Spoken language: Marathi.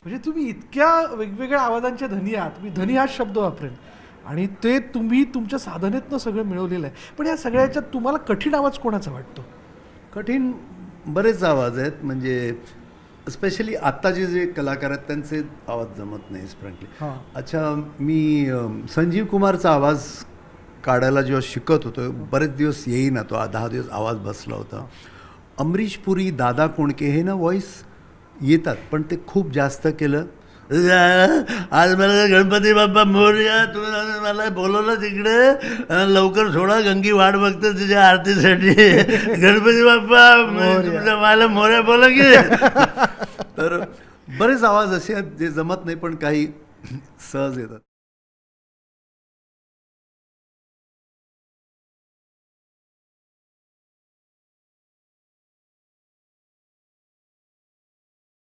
म्हणजे तुम्ही इतक्या वेगवेगळ्या आवाजांच्या धनी आहात, मी धनी हाच शब्द वापरेन, आणि ते तुम्ही तुमच्या साधनेतनं सगळं मिळवलेलं आहे. पण या सगळ्याच्यात तुम्हाला कठीण आवाज कोणाचा वाटतो? कठीण बरेच आवाज आहेत, म्हणजे स्पेशली आत्ताचे जे कलाकार आहेत त्यांचे आवाज जमत नाही फ्रँकली. हां. अच्छा, मी संजीव कुमारचा आवाज काढायला जेव्हा शिकत होतो, बरेच दिवस येईना तो 10 दिवस आवाज बसला होता. अमरीश पुरी, दादा कोंडके हे ना व्हॉईस येतात, पण ते खूप जास्त केलं. आज मला गणपती बाप्पा मोरया, तुम्ही मला बोलवलं तिकडे, लवकर सोडा, गंगी वाट बघते तुझ्या आरतीसाठी, गणपती बाप्पा तुमच्या मला मोरया बोला की. तर बरेच आवाज असे आहेत जे जमत नाही, पण काही सहज येतात.